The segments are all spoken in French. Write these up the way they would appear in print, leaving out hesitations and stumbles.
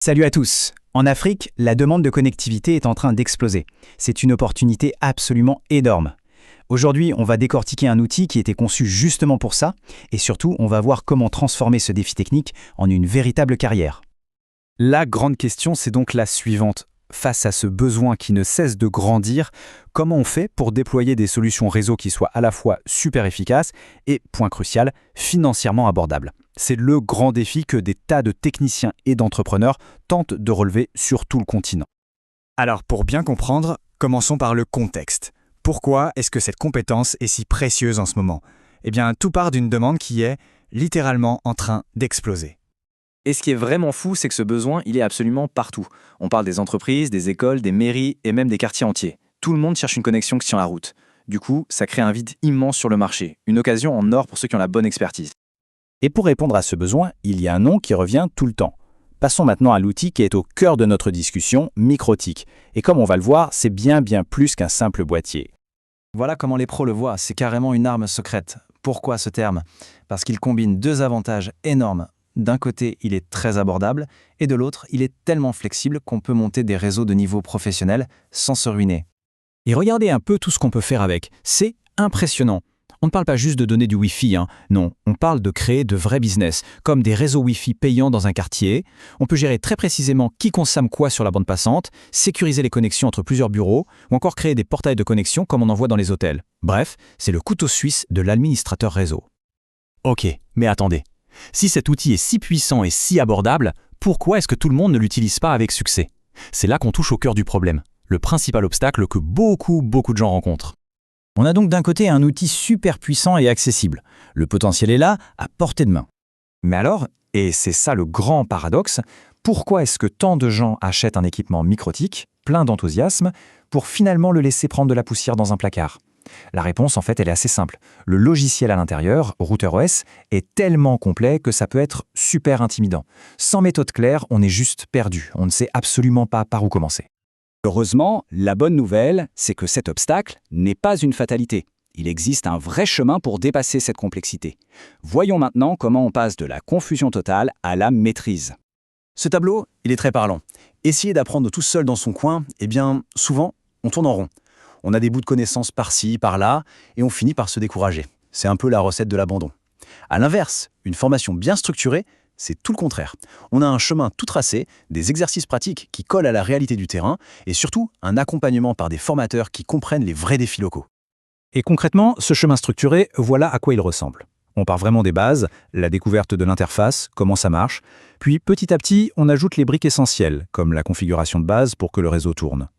Salut à tous. En Afrique, la demande de connectivité est en train d'exploser. C'est une opportunité absolument énorme. Aujourd'hui, on va décortiquer un outil qui était conçu justement pour ça, et surtout, on va voir comment transformer ce défi technique en une véritable carrière. La grande question, c'est donc la suivante. Face à ce besoin qui ne cesse de grandir, comment on fait pour déployer des solutions réseau qui soient à la fois super efficaces et, point crucial, financièrement abordables? C'est le grand défi que des tas de techniciens et d'entrepreneurs tentent de relever sur tout le continent. Alors, pour bien comprendre, commençons par le contexte. Pourquoi est-ce que cette compétence est si précieuse en ce moment? Eh bien, tout part d'une demande qui est littéralement en train d'exploser. Et ce qui est vraiment fou, c'est que ce besoin, il est absolument partout. On parle des entreprises, des écoles, des mairies et même des quartiers entiers. Tout le monde cherche une connexion qui tient la route. Du coup, ça crée un vide immense sur le marché, une occasion en or pour ceux qui ont la bonne expertise. Et pour répondre à ce besoin, il y a un nom qui revient tout le temps. Passons maintenant à l'outil qui est au cœur de notre discussion, MikroTik. Et comme on va le voir, c'est bien plus qu'un simple boîtier. Voilà comment les pros le voient, c'est carrément une arme secrète. Pourquoi ce terme? Parce qu'il combine deux avantages énormes. D'un côté, il est très abordable, et de l'autre, il est tellement flexible qu'on peut monter des réseaux de niveau professionnel sans se ruiner. Et regardez un peu tout ce qu'on peut faire avec. C'est impressionnant. On ne parle pas juste de donner du Wi-Fi, non, on parle de créer de vrais business, comme des réseaux Wi-Fi payants dans un quartier. On peut gérer très précisément qui consomme quoi sur la bande passante, sécuriser les connexions entre plusieurs bureaux, ou encore créer des portails de connexion comme on en voit dans les hôtels. Bref, c'est le couteau suisse de l'administrateur réseau. Ok, mais attendez. Si cet outil est si puissant et si abordable, pourquoi est-ce que tout le monde ne l'utilise pas avec succès? C'est là qu'on touche au cœur du problème, le principal obstacle que beaucoup de gens rencontrent. On a donc d'un côté un outil super puissant et accessible. Le potentiel est là, à portée de main. Mais alors, et c'est ça le grand paradoxe, pourquoi est-ce que tant de gens achètent un équipement MikroTik, plein d'enthousiasme, pour finalement le laisser prendre de la poussière dans un placard? La réponse, en fait, elle est assez simple. Le logiciel à l'intérieur, RouterOS, est tellement complet que ça peut être super intimidant. Sans méthode claire, on est juste perdu. On ne sait absolument pas par où commencer. Heureusement, la bonne nouvelle, c'est que cet obstacle n'est pas une fatalité. Il existe un vrai chemin pour dépasser cette complexité. Voyons maintenant comment on passe de la confusion totale à la maîtrise. Ce tableau, il est très parlant. Essayer d'apprendre tout seul dans son coin, eh bien, souvent, on tourne en rond. On a des bouts de connaissances par-ci, par-là, et on finit par se décourager. C'est un peu la recette de l'abandon. À l'inverse, une formation bien structurée, c'est tout le contraire. On a un chemin tout tracé, des exercices pratiques qui collent à la réalité du terrain, et surtout un accompagnement par des formateurs qui comprennent les vrais défis locaux. Et concrètement, ce chemin structuré, voilà à quoi il ressemble. On part vraiment des bases, la découverte de l'interface, comment ça marche, puis petit à petit, on ajoute les briques essentielles, comme la configuration de base pour que le réseau tourne.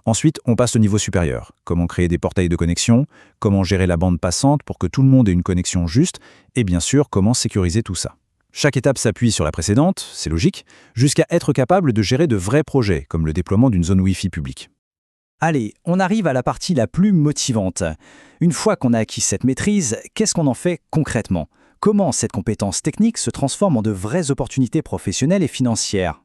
Ensuite, on passe au niveau supérieur. Comment créer des portails de connexion, comment gérer la bande passante pour que tout le monde ait une connexion juste, et bien sûr, comment sécuriser tout ça. Chaque étape s'appuie sur la précédente, c'est logique, jusqu'à être capable de gérer de vrais projets, comme le déploiement d'une zone Wi-Fi publique. Allez, on arrive à la partie la plus motivante. Une fois qu'on a acquis cette maîtrise, qu'est-ce qu'on en fait concrètement? Comment cette compétence technique se transforme en de vraies opportunités professionnelles et financières?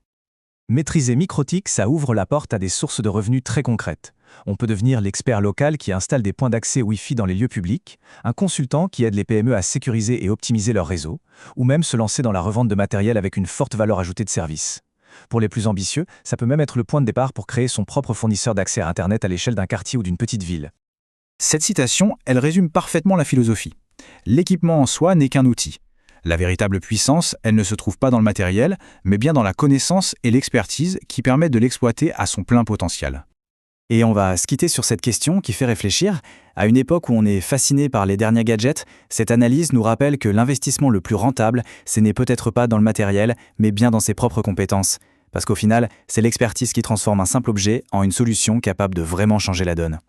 Maîtriser MikroTik, ça ouvre la porte à des sources de revenus très concrètes. On peut devenir l'expert local qui installe des points d'accès Wi-Fi dans les lieux publics, un consultant qui aide les PME à sécuriser et optimiser leur réseau, ou même se lancer dans la revente de matériel avec une forte valeur ajoutée de service. Pour les plus ambitieux, ça peut même être le point de départ pour créer son propre fournisseur d'accès à Internet à l'échelle d'un quartier ou d'une petite ville. Cette citation, elle résume parfaitement la philosophie. L'équipement en soi n'est qu'un outil. La véritable puissance, elle ne se trouve pas dans le matériel, mais bien dans la connaissance et l'expertise qui permettent de l'exploiter à son plein potentiel. Et on va se quitter sur cette question qui fait réfléchir. À une époque où on est fasciné par les derniers gadgets, cette analyse nous rappelle que l'investissement le plus rentable, ce n'est peut-être pas dans le matériel, mais bien dans ses propres compétences. Parce qu'au final, c'est l'expertise qui transforme un simple objet en une solution capable de vraiment changer la donne.